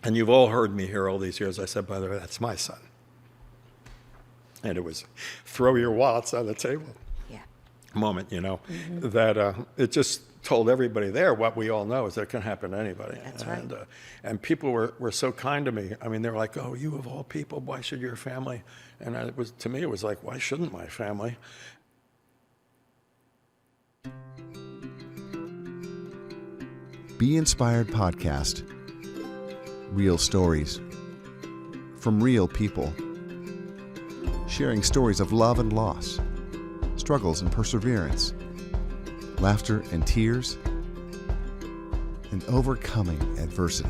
And you've all heard me here all these years. I said, by the way, that's my son. And it was throw your wallets on the table moment, that it just told everybody there what we all know is that it can happen to anybody. That's right. And people were so kind to me. I mean, they were like, oh, you of all people, why should your family? And to me, it was like, why shouldn't my family? Be Inspired podcast. Real stories from real people. Sharing stories of love and loss, struggles and perseverance, laughter and tears, and overcoming adversity.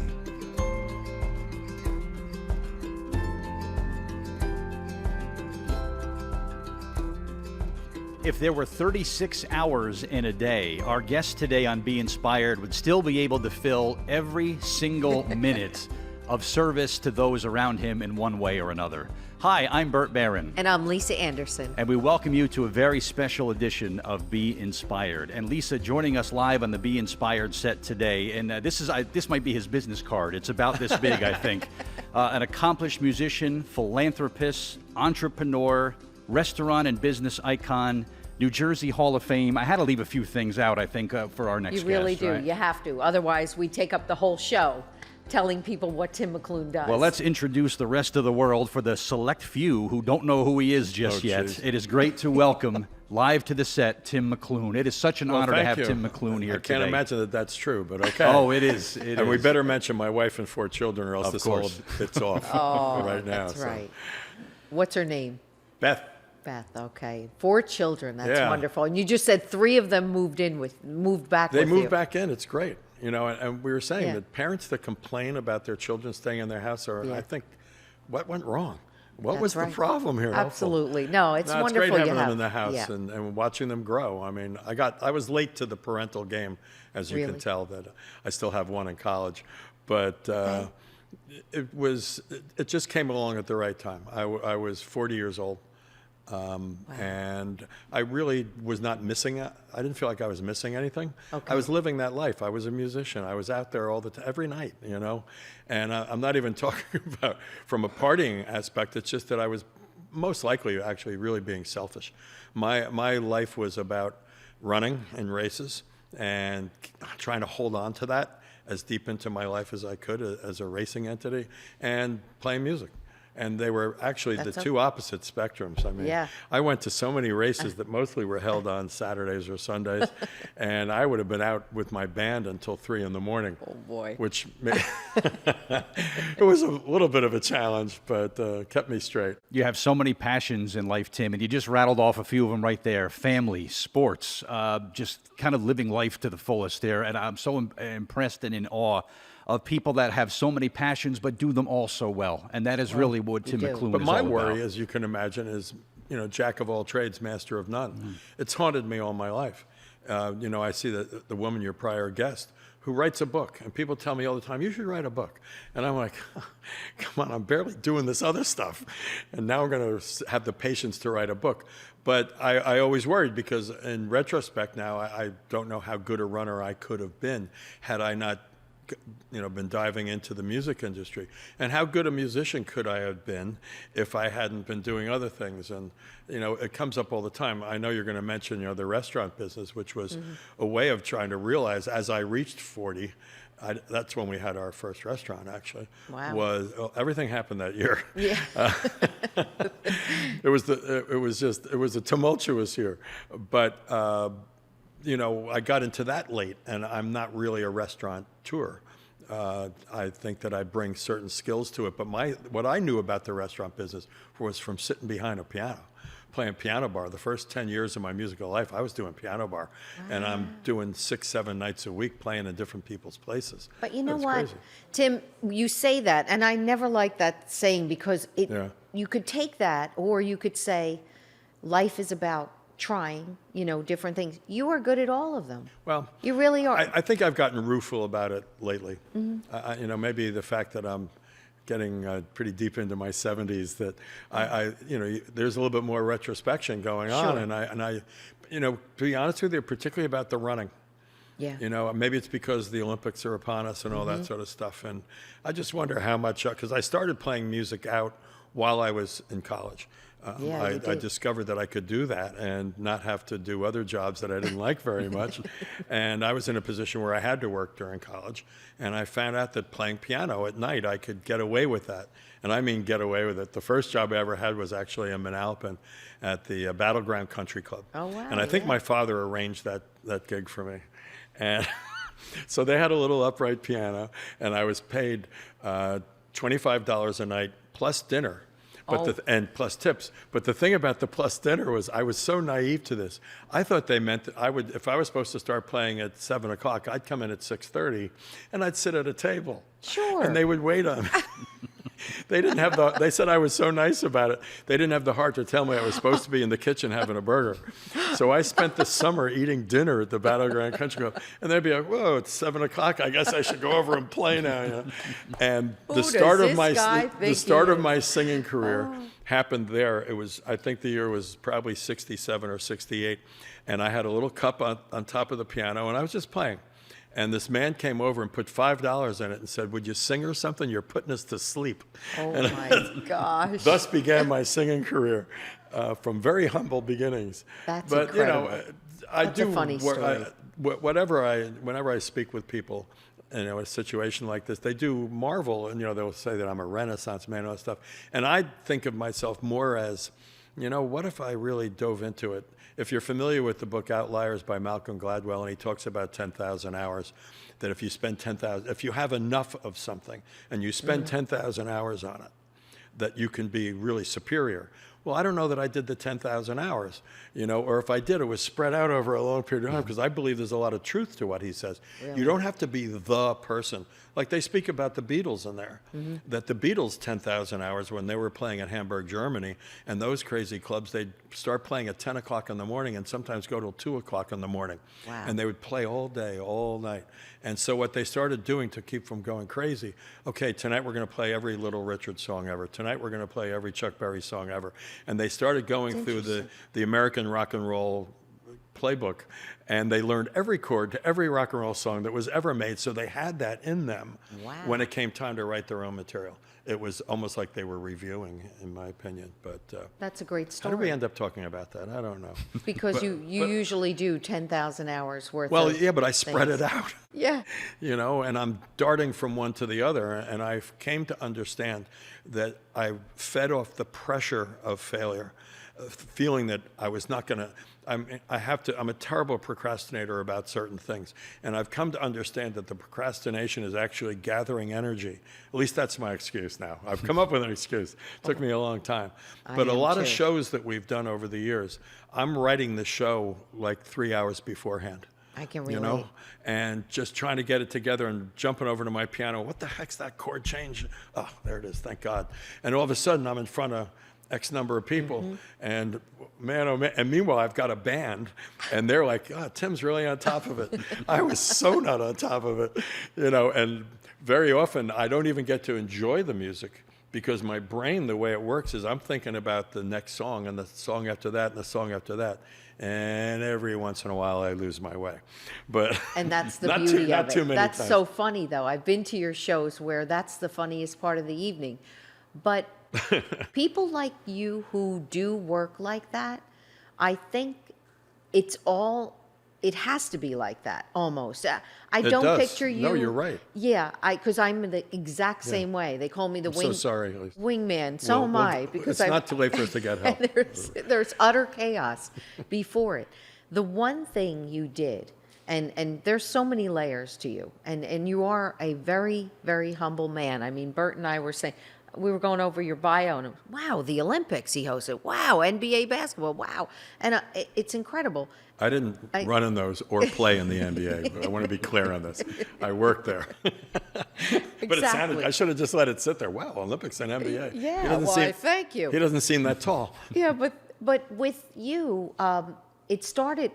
If there were 36 hours in a day, our guest today on Be Inspired would still be able to fill every single minute of service to those around him in one way or another. Hi, I'm Burt Barron. And I'm Lisa Anderson. And we welcome you to a very special edition of Be Inspired. And Lisa joining us live on the Be Inspired set today. And this might be his business card. It's about this big, I think. An accomplished musician, philanthropist, entrepreneur, restaurant and business icon, New Jersey Hall of Fame. I had to leave a few things out, I think, for our next guest. You really do. Right? You have to. Otherwise, we take up the whole show telling people what Tim McLoone does. Well, let's introduce the rest of the world for the select few who don't know who he is just yet. Geez. It is great to welcome live to the set, Tim McLoone. It is such an honor to have Tim McLoone here today. I can't imagine that that's true, but okay. Oh, it is. And we better mention my wife and 4 children, or else this all bits off right now. That's right. What's her name? Beth. Beth, okay. 4 children, that's Yeah. wonderful. And you just said 3 of them moved back They with you. moved back in. It's great. And we were saying Yeah. that parents that complain about their children staying in their house are, Yeah. I think, what went wrong? What was That's the right. problem here? Absolutely. No, it's No, wonderful it's great you having have them in the house yeah. and watching them grow. I mean, I was late to the parental game, as you can Really? tell, that I still have one in college. But it just came along at the right time. I was 40 years old. And I really was not missing it. I didn't feel like I was missing anything. Okay. I was living that life. I was a musician. I was out there all the time, every night, And I'm not even talking about from a partying aspect. It's just that I was most likely actually really being selfish. My life was about running in races and trying to hold on to that as deep into my life as I could as a racing entity and playing music. And they were actually the two opposite spectrums. I mean, Yeah. I went to so many races that mostly were held on Saturdays or Sundays, and I would have been out with my band until 3 in the morning. Oh, boy. Which it was a little bit of a challenge, but kept me straight. You have so many passions in life, Tim, and you just rattled off a few of them right there. Family, sports, just kind of living life to the fullest there. And I'm so impressed and in awe of people that have so many passions but do them all so well. And that is really what Tim McLoone But is my all worry, about. as you can imagine, is, jack of all trades, master of none. It's haunted me all my life. I see the woman, your prior guest, who writes a book. And people tell me all the time, you should write a book. And I'm like, come on, I'm barely doing this other stuff. And now I'm going to have the patience to write a book. But I always worried because in retrospect now, I don't know how good a runner I could have been had I not been diving into the music industry. And how good a musician could I have been if I hadn't been doing other things? And, it comes up all the time. I know you're going to mention, the restaurant business, which was a way of trying to realize as I reached 40, that's when we had our first restaurant, actually. Wow. Everything happened that year. Yeah. It was a tumultuous year. But, I got into that late, and I'm not really a restaurateur. I think that I bring certain skills to it, but what I knew about the restaurant business was from sitting behind a piano, playing piano bar. The first 10 years of my musical life, I was doing piano bar, and I'm doing 6-7 nights a week playing in different people's places. But you know That's what, crazy. Tim, you say that, and I never like that saying because you could take that, or you could say life is about trying, different things. You are good at all of them. Well, you really are. I think I've gotten rueful about it lately. Maybe the fact that I'm getting pretty deep into my 70s, that there's a little bit more retrospection going on, and I, to be honest with you, particularly about the running. Yeah. You know, maybe it's because the Olympics are upon us and all that sort of stuff. And I just wonder how much, because I started playing music out while I was in college. Yeah, you I did. discovered that I could do that and not have to do other jobs that I didn't like very much. And I was in a position where I had to work during college. And I found out that playing piano at night, I could get away with that. And I mean get away with it. The first job I ever had was actually in Manalapan at the Battleground Country Club. Oh, wow, And I think yeah. my father arranged that gig for me. And so they had a little upright piano, and I was paid $25 a night plus dinner. But and plus tips. But the thing about the plus dinner was I was so naive to this. I thought they meant that I would, if I was supposed to start playing at 7 o'clock, I'd come in at 6:30 and I'd sit at a table. Sure. And they would wait on me. They didn't have they said I was so nice about it. They didn't have the heart to tell me I was supposed to be in the kitchen having a burger. So I spent the summer eating dinner at the Battleground Country Club. And they'd be like, whoa, it's 7 o'clock. I guess I should go over and play now. You know? And Who the does start of this my guy the think start he of is? my singing career happened there. It was, I think the year was probably 67 or 68. And I had a little cup on top of the piano, and I was just playing. And this man came over and put $5 in it and said, would you sing or something? You're putting us to sleep. Oh And my gosh. Thus began my singing career from very humble beginnings. That's but incredible. you know, I That's do a funny story. whenever I speak with people, you know, a situation like this, they do marvel, and you know, they'll say that I'm a Renaissance man and all that stuff. And I think of myself more as, you know, what if I really dove into it? If you're familiar with the book Outliers by Malcolm Gladwell, and he talks about 10,000 hours, that if you spend 10,000, if you have enough of something and you spend 10,000 hours on it, that you can be really superior. Well, I don't know that I did the 10,000 hours, you know, or if I did, it was spread out over a long period of time, because I believe there's a lot of truth to what he says. Really? You don't have to be the person. Like they speak about the Beatles in there, that the Beatles 10,000 hours when they were playing in Hamburg, Germany, and those crazy clubs, they'd start playing at 10 o'clock in the morning and sometimes go till 2 o'clock in the morning. Wow. And they would play all day, all night. And so what they started doing to keep from going crazy, okay, tonight we're going to play every Little Richard song ever. Tonight we're going to play every Chuck Berry song ever. And they started going through the American rock and roll playbook, and they learned every chord to every rock and roll song that was ever made, so they had that in them. Wow. When it came time to write their own material. It was almost like they were reviewing, in my opinion. But That's a great how story. did we end up talking about that? I don't know. Because But- you usually do 10,000 hours worth Well, of yeah, but I spread things. it out. Yeah. You know, and I'm darting from one to the other, and I came to understand that I fed off the pressure of failure, feeling that I was not going to. I'm a terrible procrastinator about certain things, and I've come to understand that the procrastination is actually gathering energy. At least that's my excuse now. I've come up with an excuse. It took me a long time, but a am lot of too. shows that we've done over the years, I'm writing the show like 3 hours beforehand. I can You relate. know, and just trying to get it together and jumping over to my piano. What the heck's that chord change? Oh, there it is. Thank God. And all of a sudden, I'm in front of X number of people, and man, oh man. And meanwhile, I've got a band, and they're like, "Oh, Tim's really on top of it." I was so not on top of it, you know. And very often, I don't even get to enjoy the music, because my brain, the way it works, is I'm thinking about the next song and the song after that and the song after that. And every once in a while, I lose my way. But And that's the not beauty not of it. too many That's times. so funny, though. I've been to your shows where that's the funniest part of the evening. But people like you who do work like that, I think it has to be like that almost. I It don't does. picture you. No, you're right. Yeah, because I'm the exact same way. They call me the I'm so sorry, Elise. wingman. So Well, am well, I. Because it's not too late for us to get help. and there's utter chaos before it. The one thing you did, and there's so many layers to you, and you are a very, very humble man. I mean, Bert and I were saying, we were going over your bio, and wow, the Olympics he hosted. Wow, NBA basketball. Wow, and it's incredible. I didn't run in those or play in the NBA. I want to be clear on this. I worked there. But it sounded, Exactly. I should have just let it sit there. Wow, Olympics and NBA. Yeah, He doesn't why, thank you. He doesn't seem that tall. Yeah, but with you, it started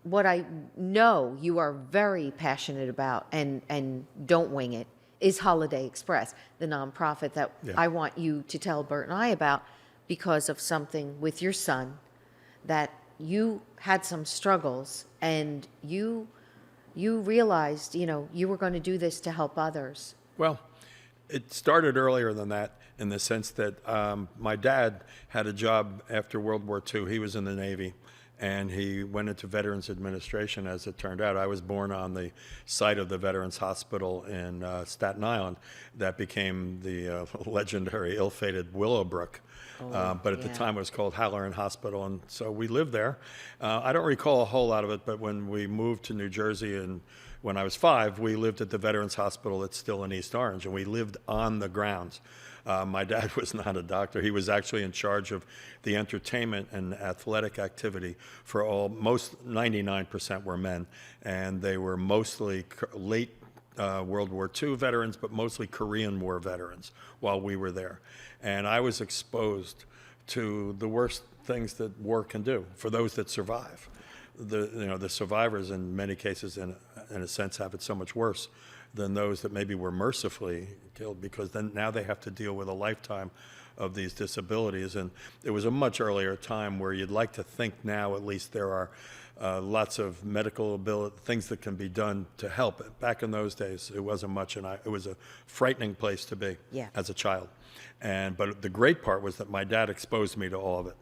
what I know you are very passionate about, and don't wing it, is Holiday Express, the nonprofit that I want you to tell Bert and I about, because of something with your son, that you had some struggles, and you you realized, you were going to do this to help others? Well, it started earlier than that, in the sense that my dad had a job after World War II. He was in the Navy, and he went into Veterans Administration, as it turned out. I was born on the site of the Veterans Hospital in Staten Island that became the legendary, ill-fated Willowbrook. But at the time it was called Halloran Hospital, and so we lived there. I don't recall a whole lot of it, but when we moved to New Jersey, and when I was 5, we lived at the Veterans Hospital that's still in East Orange, and we lived on the grounds. My dad was not a doctor. He was actually in charge of the entertainment and athletic activity for most 99% were men, and they were mostly late World War II veterans, but mostly Korean War veterans while we were there. And I was exposed to the worst things that war can do for those that survive. The survivors in many cases, in a sense, have it so much worse than those that maybe were mercifully killed, because then now they have to deal with a lifetime of these disabilities. And it was a much earlier time where you'd like to think now at least there are lots of medical things that can be done to help. Back in those days, it wasn't much, and it was a frightening place to be as a child. But the great part was that my dad exposed me to all of it.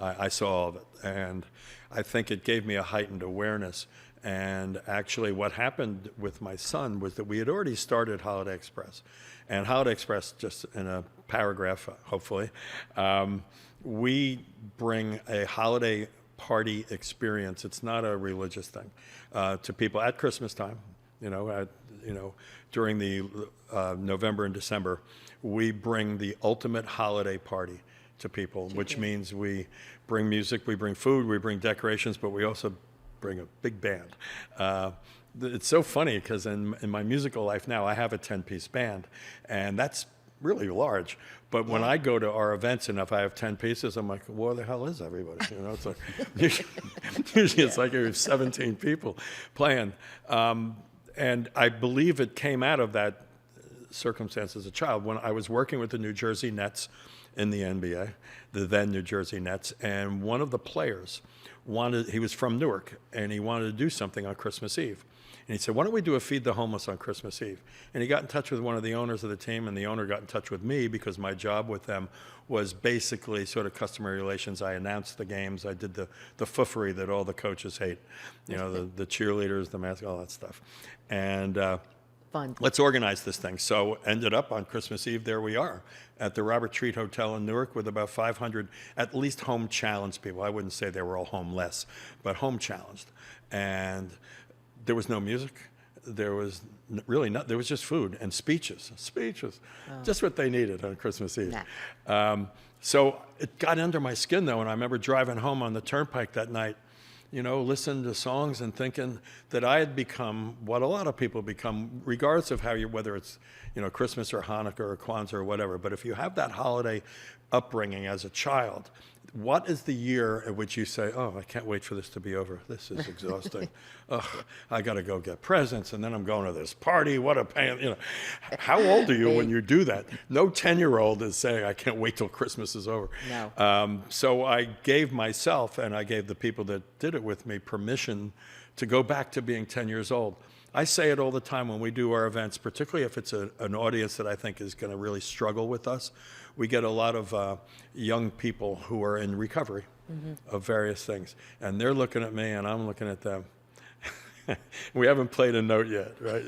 I saw all of it, and I think it gave me a heightened awareness. And actually what happened with my son was that we had already started Holiday Express. And Holiday Express, just in a paragraph, hopefully, we bring a holiday party experience. It's not a religious thing, to people at Christmas time, during the November and December. We bring the ultimate holiday party to people, which means we bring music, we bring food, we bring decorations, but we also bring a big band. It's so funny because in my musical life now, I have a 10-piece band, and that's really large. But when I go to our events and if I have 10 pieces, I'm like, where the hell is everybody? It's like usually it's like we have 17 people playing. And I believe it came out of that circumstance as a child when I was working with the New Jersey Nets in the NBA, the then New Jersey Nets, and one of the players he was from Newark, and he wanted to do something on Christmas Eve. And he said, why don't we do a Feed the Homeless on Christmas Eve? And he got in touch with one of the owners of the team, and the owner got in touch with me because my job with them was basically sort of customer relations. I announced the games. I did the foofery that all the coaches hate, the cheerleaders, the mask, all that stuff. And Fun. Let's organize this thing. So ended up on Christmas Eve, there we are at the Robert Treat Hotel in Newark with about 500 at least home challenged people. I wouldn't say they were all homeless, but home challenged. And there was no music. There was really there was just food and speeches, just what they needed on Christmas Eve. So it got under my skin though, and I remember driving home on the turnpike that night, listening to songs and thinking that I had become what a lot of people become, regardless of whether it's, Christmas or Hanukkah or Kwanzaa or whatever. But if you have that holiday upbringing as a child, what is the year at which you say, oh, I can't wait for this to be over. This is exhausting. I got to go get presents, and then I'm going to this party. What a pain. How old are you when you do that? No 10-year-old is saying, I can't wait till Christmas is over. No. So I gave myself, and I gave the people that did it with me, permission to go back to being 10 years old. I say it all the time when we do our events, particularly if it's an audience that I think is going to really struggle with us. We get a lot of young people who are in recovery of various things, and they're looking at me and I'm looking at them. We haven't played a note yet, right?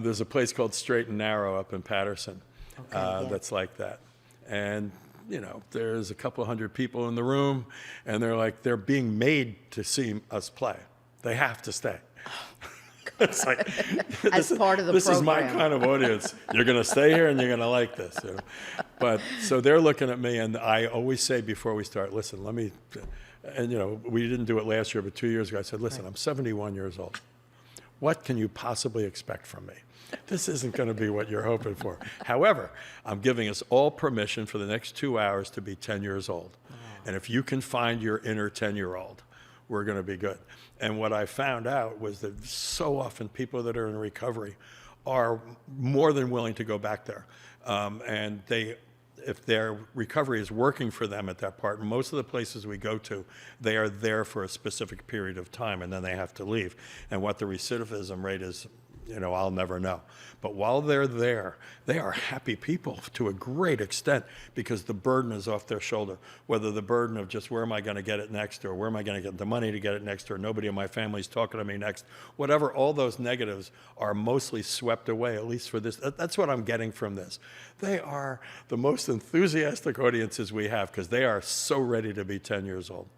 There's a place called Straight and Narrow up in Patterson that's like that. And there's a couple hundred people in the room, and they're being made to see us play. They have to stay. It's like, part of the this program. is my kind of audience. You're going to stay here and you're going to like this. But so they're looking at me, and I always say before we start, listen, let me, and we didn't do it last year, but 2 years ago, I said, listen, I'm 71 years old. What can you possibly expect from me? This isn't going to be what you're hoping for. However, I'm giving us all permission for the next 2 hours to be 10 years old. And if you can find your inner 10-year-old, we're going to be good. And what I found out was that so often people that are in recovery are more than willing to go back there. And they if their recovery is working for them at that part. Most of the places we go to, they are there for a specific period of time, and then they have to leave. And what the recidivism rate is, I'll never know. But while they're there, they are happy people to a great extent because the burden is off their shoulder. Whether the burden of just where am I going to get it next, or where am I going to get the money to get it next, or nobody in my family's talking to me next, whatever, all those negatives are mostly swept away, at least for this. That's what I'm getting from this. They are the most enthusiastic audiences we have because they are so ready to be 10 years old.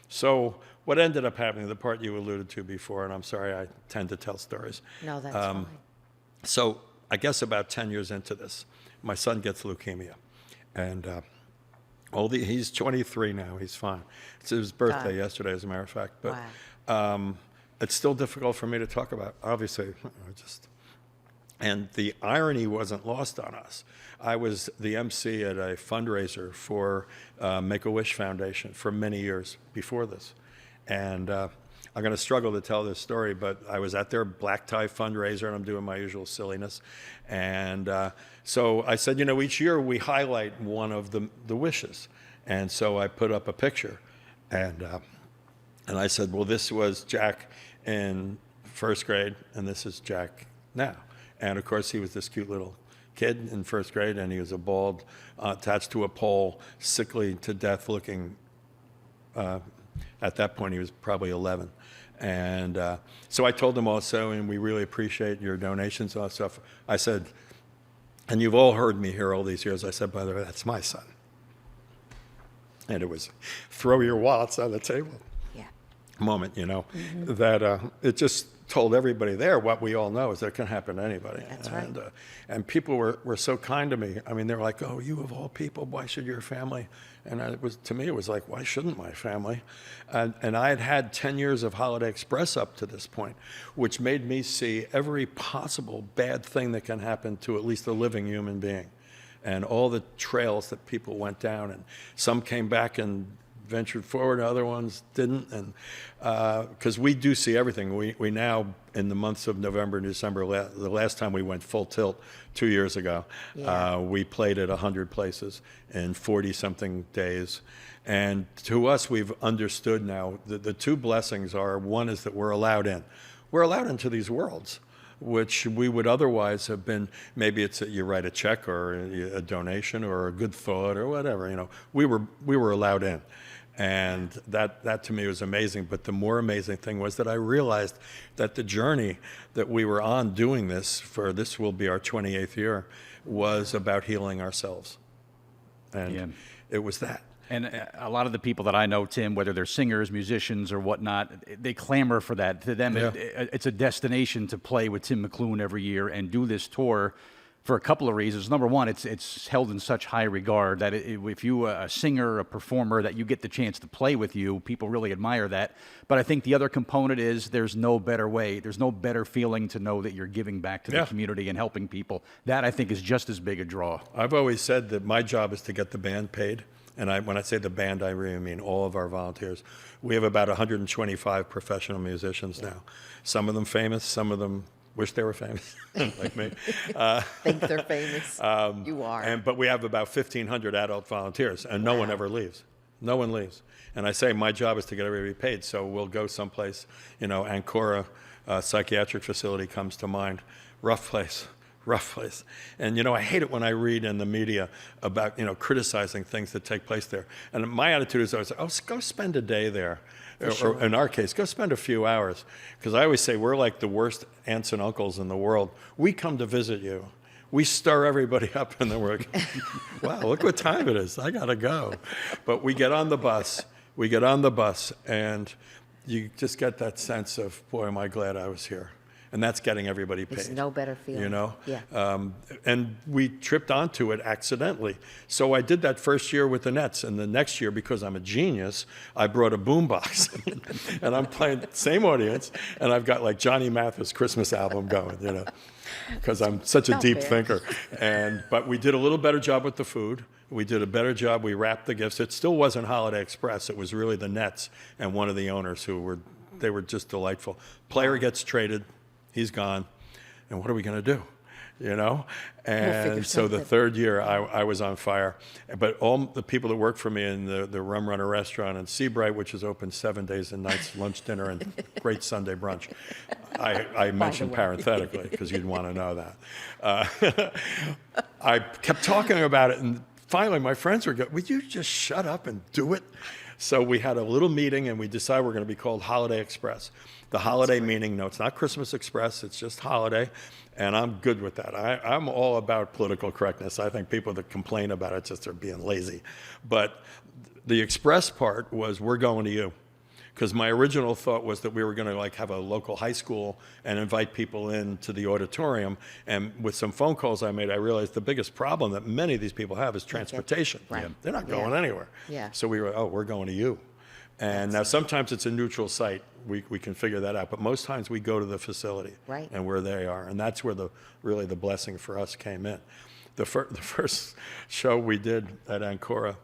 So what ended up happening, the part you alluded to before, and I'm sorry, I tend to tell stories. No, that's fine. So I guess about 10 years into this, my son gets leukemia. And he's 23 now, he's fine. It's his birthday yesterday, as a matter of fact. But it's still difficult for me to talk about, obviously. And the irony wasn't lost on us. I was the MC at a fundraiser for Make-A-Wish Foundation for many years before this. And I'm going to struggle to tell this story, but I was at their black tie fundraiser, and I'm doing my usual silliness. And so I said, each year we highlight one of the wishes. And so I put up a picture. And I said, well, this was Jack in first grade, and this is Jack now. And, of course, he was this cute little kid in first grade, and he was a bald, attached to a pole, sickly to death looking. At that point, he was probably 11. And so I told him also, and we really appreciate your donations and all that stuff. I said, and you've all heard me here all these years, I said, by the way, that's my son. And it was throw your wallets on the table moment, that it just told everybody there what we all know is that it can happen to anybody. That's right. And people were so kind to me. I mean, they were like, oh, you of all people, why should your family? And to me, it was like, why shouldn't my family? And I had 10 years of Holiday Express up to this point, which made me see every possible bad thing that can happen to at least a living human being. And all the trails that people went down, and some came back and ventured forward, other ones didn't, and because we do see everything. We now, in the months of November and December, the last time we went full tilt 2 years ago, we played at 100 places in 40-something days. And to us, we've understood now that the two blessings are, one is that we're allowed in. We're allowed into these worlds, which we would otherwise have been, maybe it's you write a check or a donation or a good thought or whatever, we were allowed in. And that to me was amazing. But the more amazing thing was that I realized that the journey that we were on doing this will be our 28th year, was about healing ourselves. And it was that. And a lot of the people that I know, Tim, whether they're singers, musicians, or whatnot, they clamor for that. To them, it's a destination to play with Tim McLoone every year and do this tour for a couple of reasons. Number one, it's held in such high regard that if you a singer, a performer, that you get the chance to play with you, people really admire that. But I think the other component is there's no better way. There's no better feeling to know that you're giving back to the community and helping people. That, I think, is just as big a draw. I've always said that my job is to get the band paid. And when I say the band, I really mean all of our volunteers. We have about 125 professional musicians now. Some of them famous, some of them wish they were famous, like me. Think they're famous. You are. But we have about 1,500 adult volunteers, and no one ever leaves. No one leaves. And I say my job is to get everybody paid, so we'll go someplace, Ancora psychiatric facility comes to mind. Rough place. And, I hate it when I read in the media about, criticizing things that take place there. And my attitude is always, go spend a day there. Or in our case, go spend a few hours. Because I always say we're like the worst aunts and uncles in the world. We come to visit you. We stir everybody up, and then we're like, wow, look what time it is. I got to go. But we get on the bus. And you just get that sense of, boy, am I glad I was here. And that's getting everybody paid. There's no better feeling. Yeah. And we tripped onto it accidentally. So I did that first year with the Nets. And the next year, because I'm a genius, I brought a boombox. And I'm playing the same audience. And I've got like Johnny Mathis' Christmas album going, because I'm such a deep thinker. But we did a little better job with the food. We did a better job. We wrapped the gifts. It still wasn't Holiday Express. It was really the Nets and one of the owners who were just delightful. Player gets traded. He's gone. And what are we going to do? you know? figure And so the something. third year, I was on fire. But all the people that work for me in the Rum Runner restaurant in Seabright, which is open 7 days and nights, lunch, dinner, and great Sunday brunch. I mentioned way. parenthetically because you'd want to know that. I kept talking about it, and finally my friends were going, would you just shut up and do it? So we had a little meeting, and we decided we're going to be called Holiday Express. The holiday meaning, no, it's not Christmas Express, it's just holiday, and I'm good with that. I'm all about political correctness. I think people that complain about it just are being lazy. But the express part was, we're going to you. Because my original thought was that we were going to like have a local high school and invite people into the auditorium. And with some phone calls I made, I realized the biggest problem that many of these people have is transportation. Right. They're not going Yeah. anywhere. Yeah. So we were, we're going to you. And now sometimes it's a neutral site. We can figure that out. But most times we go to the facility. Right. And where they are. And that's where really the blessing for us came in. The first show we did at Ancora,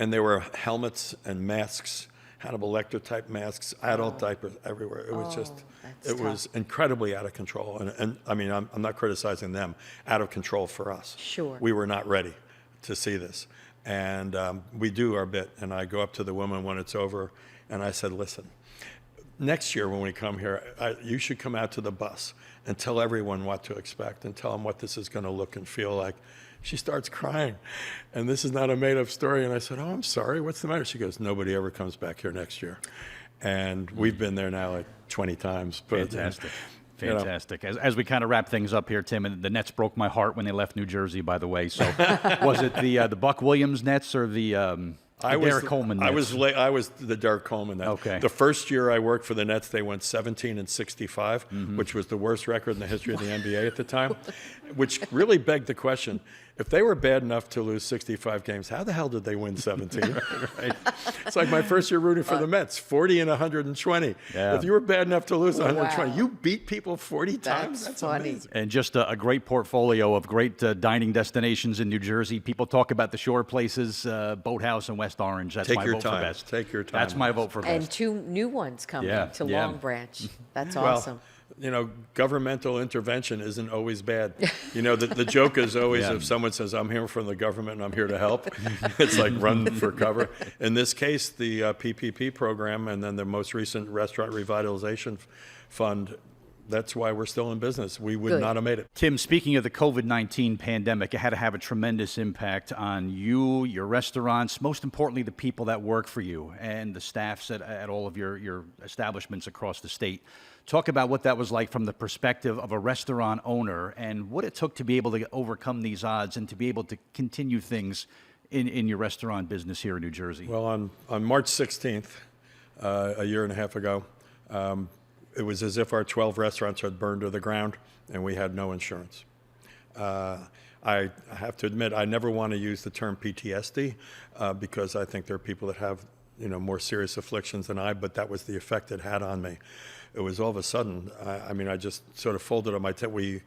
and there were helmets and masks, Hannibal Lecter type masks, adult diapers everywhere. It was that's was incredibly out of control. And I mean, I'm not criticizing them, out of control for us. Sure. We were not ready to see this. And we do our bit. And I go up to the woman when it's over, and I said, listen, next year when we come here, you should come out to the bus and tell everyone what to expect and tell them what this is going to look and feel like. She starts crying, and this is not a made-up story. And I said, oh, I'm sorry, what's the matter? She goes, nobody ever comes back here next year. And we've been there now like 20 times. But, Fantastic. you know. Fantastic. As we kind of wrap things up here, Tim, and the Nets broke my heart when they left New Jersey, by the way. So was it the Buck Williams Nets or the Derek Coleman Nets? I was the Derek Coleman Nets. Okay. The first year I worked for the Nets, they went 17-65, which was the worst record in the history of the NBA at the time, which really begged the question, if they were bad enough to lose 65 games, how the hell did they win 17? Right? It's like my first year rooting for the Mets, 40 and 120. Yeah. If you were bad enough to lose 120, Wow. you beat people 40 times? That's funny. amazing. And just a great portfolio of great dining destinations in New Jersey. People talk about the shore places, Boathouse and West Orange. That's Take my your vote for time. best. Take your time. That's my vote for And best. 2 new ones coming Yeah, to yeah. Long Branch. That's Well, awesome. you know, governmental intervention isn't always bad. You know, the joke is always Yeah. if someone says, I'm here from the government and I'm here to help, it's like run for cover. In this case, the PPP program and then the most recent Restaurant Revitalization Fund, that's why we're still in business. We would Good. not have made it. Tim, speaking of the COVID-19 pandemic, it had to have a tremendous impact on you, your restaurants, most importantly, the people that work for you and the staffs at all of your establishments across the state. Talk about what that was like from the perspective of a restaurant owner and what it took to be able to overcome these odds and to be able to continue things in your restaurant business here in New Jersey. Well, on March 16th, a year and a half ago, it was as if our 12 restaurants had burned to the ground and we had no insurance. I have to admit, I never want to use the term PTSD because I think there are people that have, you know, more serious afflictions than I, but that was the effect it had on me. It was all of a sudden, I just sort of folded on my tent. We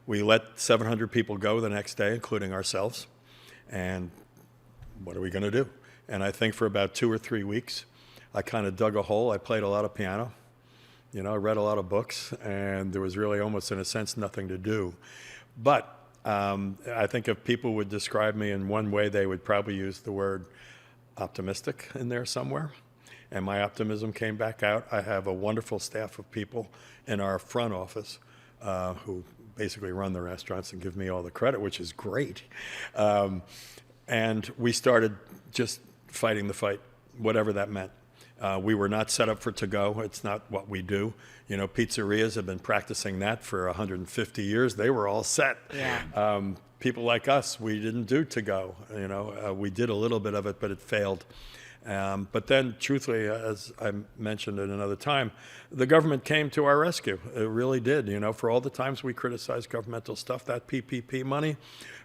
let 700 people go the next day, including ourselves. And what are we going to do? And I think for about 2 or 3 weeks, I kind of dug a hole. I played a lot of piano. You know, I read a lot of books, and there was really almost, in a sense, nothing to do. But I think if people would describe me in one way, they would probably use the word optimistic in there somewhere. And my optimism came back out. I have a wonderful staff of people in our front office who basically run the restaurants and give me all the credit, which is great. And we started just fighting the fight, whatever that meant. We were not set up for to-go. It's not what we do. You know, pizzerias have been practicing that for 150 years. They were all set. Yeah. People like us, we didn't do to-go. You know, we did a little bit of it, but it failed. But then, truthfully, as I mentioned at another time, the government came to our rescue. It really did. You know, for all the times we criticized governmental stuff, that PPP money,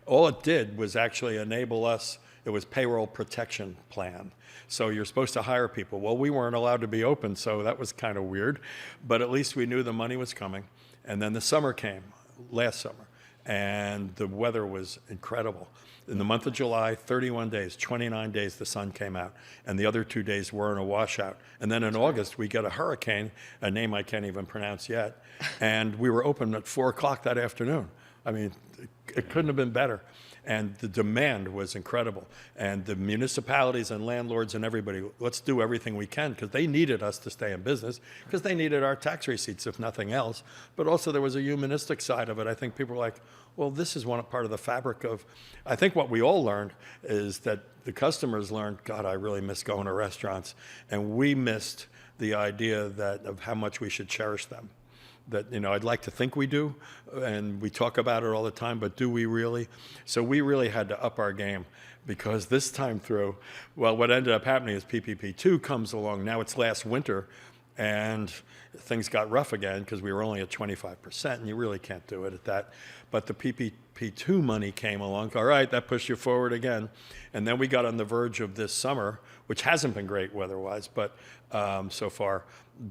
all it did was actually enable us. It was payroll protection plan. So you're supposed to hire people. Well, we weren't allowed to be open, so that was kind of weird. But at least we knew the money was coming. And then the summer came, last summer. and the weather was incredible. In the month of July, 31 days, 29 days, the sun came out, and the other 2 days were in a washout. And then in August, we get a hurricane, a name I can't even pronounce yet, and we were open at 4 o'clock that afternoon. I mean, it couldn't have been better. And the demand was incredible. And the municipalities and landlords and everybody, let's do everything we can, because they needed us to stay in business, because they needed our tax receipts, if nothing else. But also there was a humanistic side of it. I think people were like, well, this is part of the fabric of, I think what we all learned is that the customers learned, God, I really miss going to restaurants. And we missed the idea of how much we should cherish them. That, I'd like to think we do, and we talk about it all the time, but do we really? So we really had to up our game, because this time through, well, what ended up happening is PPP2 comes along. Now it's last winter, and things got rough again because we were only at 25%, and you really can't do it at that. But the PPP2 money came along. All right, that pushed you forward again. And then we got on the verge of this summer, which hasn't been great weather-wise, but so far.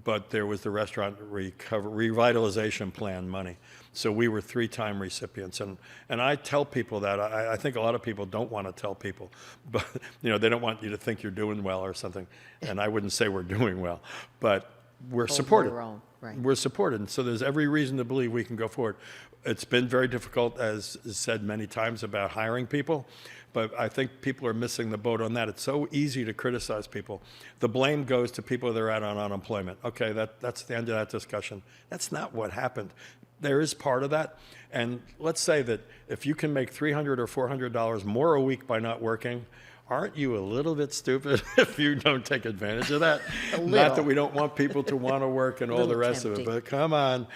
But there was the restaurant revitalization plan money. So we were 3-time recipients. And I tell people that. I think a lot of people don't want to tell people. But, they don't want you to think you're doing well or something. And I wouldn't say we're doing well. But we're supported. Right. We're supported. And so there's every reason to believe we can go forward. It's been very difficult, as is said many times, about hiring people. But I think people are missing the boat on that. It's so easy to criticize people. The blame goes to people that are out on unemployment. Okay, that's the end of that discussion. That's not what happened. There is part of that. And let's say that if you can make $300 or $400 more a week by not working, aren't you a little bit stupid if you don't take advantage of that? Not that we don't want people to want to work and all the rest of it, but come on.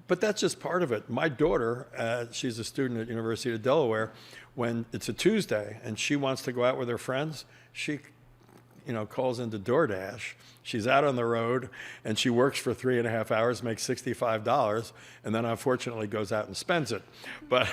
But that's just part of it. My daughter, she's a student at University of Delaware. When it's a Tuesday and she wants to go out with her friends, she calls into DoorDash. She's out on the road and she works for 3.5 hours, makes $65, and then unfortunately goes out and spends it. But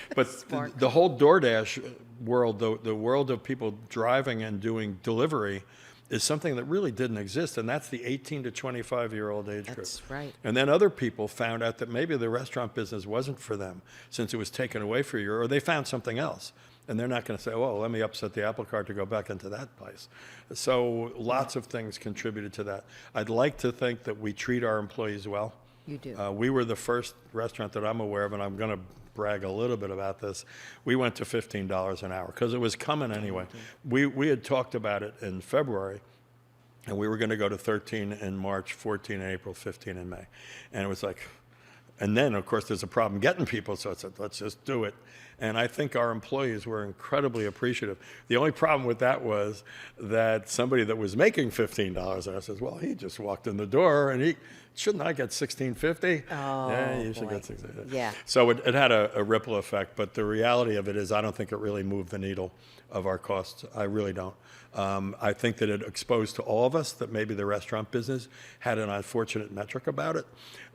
the whole DoorDash world, the world of people driving and doing delivery, is something that really didn't exist, and that's the 18 to 25-year-old age group. That's right. And then other people found out that maybe the restaurant business wasn't for them since it was taken away for a year, or they found something else. And they're not going to say, well, let me upset the apple cart to go back into that place. So lots of things contributed to that. I'd like to think that we treat our employees well. You do. We were the first restaurant that I'm aware of, and I'm going to brag a little bit about this. We went to $15 an hour because it was coming anyway. We had talked about it in February, and we were going to go to 13 in March, 14 in April, 15 in May. And it was like, and then, of course, there's a problem getting people, so I said, let's just do it. And I think our employees were incredibly appreciative. The only problem with that was that somebody that was making $15 an hour says, well, he just walked in the door, and shouldn't I get $16.50? Oh, yeah, you should boy. get $16.50. Yeah. So it had a ripple effect, but the reality of it is I don't think it really moved the needle of our costs. I really don't. I think that it exposed to all of us that maybe the restaurant business had an unfortunate metric about it,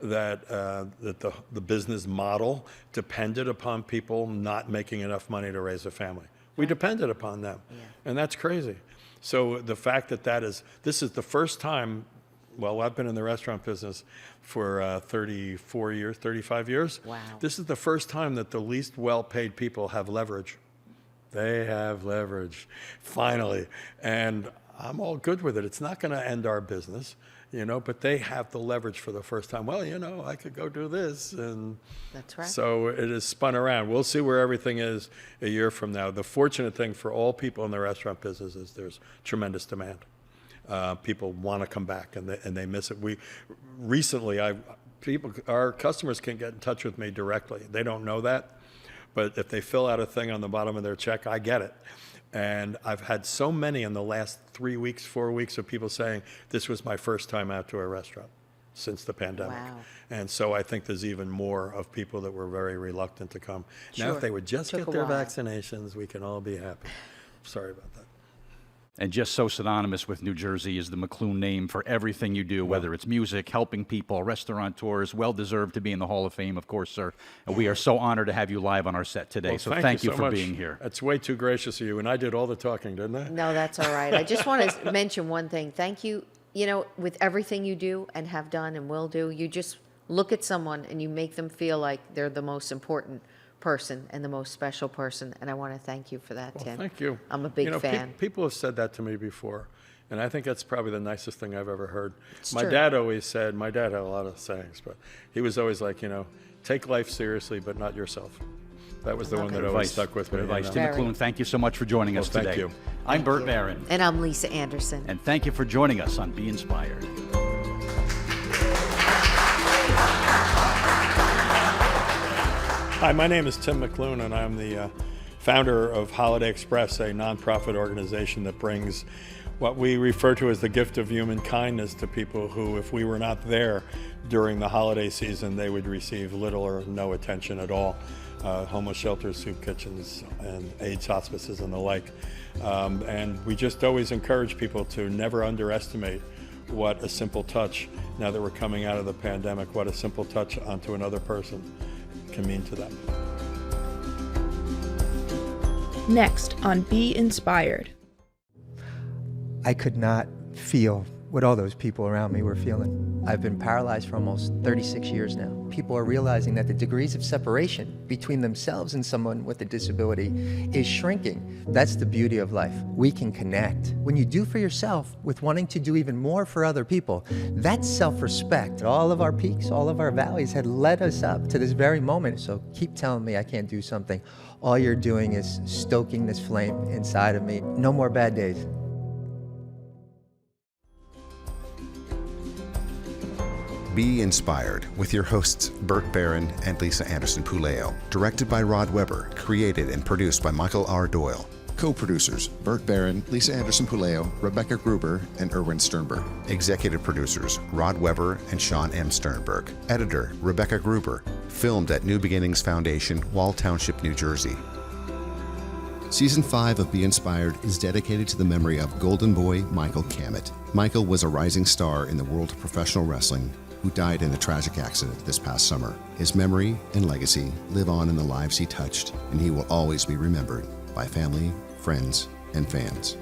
that the business model depended upon people not making enough money to raise a family. We depended upon them, and that's crazy. So the fact that this is the first time, well, I've been in the restaurant business for 34 years, 35 years. Wow. This is the first time that the least well-paid people have leverage. They have leverage, finally. And I'm all good with it. It's not going to end our business, but they have the leverage for the first time. Well, I could go do this. And That's right. so it is spun around. We'll see where everything is a year from now. The fortunate thing for all people in the restaurant business is there's tremendous demand. People want to come back, and they miss it. Our customers can get in touch with me directly. They don't know that. But if they fill out a thing on the bottom of their check, I get it. And I've had so many in the last 3 weeks, 4 weeks of people saying, this was my first time out to a restaurant since the pandemic. Wow. And so I think there's even more of people that were very reluctant to come. Now, Sure. if they would just Took get a their while. vaccinations, we can all be happy. Sorry about that. And just so synonymous with New Jersey is the McLoone name for everything you do, whether it's music, helping people, restaurateurs. Well-deserved to be in the Hall of Fame, of course, sir. And we are so honored to have you live on our set today. Well, so thank you so for much. being here. That's way too gracious of you. And I did all the talking, didn't I? No, that's all right. I just want to mention one thing. Thank you. With everything you do and have done and will do, you just look at someone and you make them feel like they're the most important person and the most special person, and I want to thank you for that, Well, Tim. thank you. I'm a big fan. People have said that to me before, and I think that's probably the nicest thing I've ever heard. My true. dad always said, my dad had a lot of sayings, but he was always like, take life seriously, but not yourself. That was the one that always stuck with me. Good advice. you know. Tim Very. McLoone, thank you so much for joining us Well, today. thank you. I'm Bert Barron, And I'm Lisa Anderson. and thank you for joining us on Be Inspired. Hi, my name is Tim McLoone, and I'm the founder of Holiday Express, a nonprofit organization that brings what we refer to as the gift of human kindness to people who, if we were not there during the holiday season, they would receive little or no attention at all. Homeless shelters, soup kitchens, and AIDS hospices and the like. And we just always encourage people to never underestimate what a simple touch, now that we're coming out of the pandemic, what a simple touch onto another person can mean to them. Next on Be Inspired. I could not feel what all those people around me were feeling. I've been paralyzed for almost 36 years now. People are realizing that the degrees of separation between themselves and someone with a disability is shrinking. That's the beauty of life. We can connect. When you do for yourself with wanting to do even more for other people, that's self-respect. All of our peaks, all of our valleys had led us up to this very moment. So keep telling me I can't do something. All you're doing is stoking this flame inside of me. No more bad days. Be Inspired with your hosts Bert Barron and Lisa Anderson Puleo. Directed by Rod Weber. Created and produced by Michael R. Doyle. Co-producers Bert Barron, Lisa Anderson Puleo, Rebecca Gruber, and Erwin Sternberg. Executive producers Rod Weber and Sean M. Sternberg. Editor Rebecca Gruber. Filmed at New Beginnings Foundation, Wall Township, New Jersey. Season 5 of Be Inspired is dedicated to the memory of Golden Boy Michael Cammett. Michael was a rising star in the world of professional wrestling who died in a tragic accident this past summer. His memory and legacy live on in the lives he touched, and he will always be remembered by family, friends, and fans.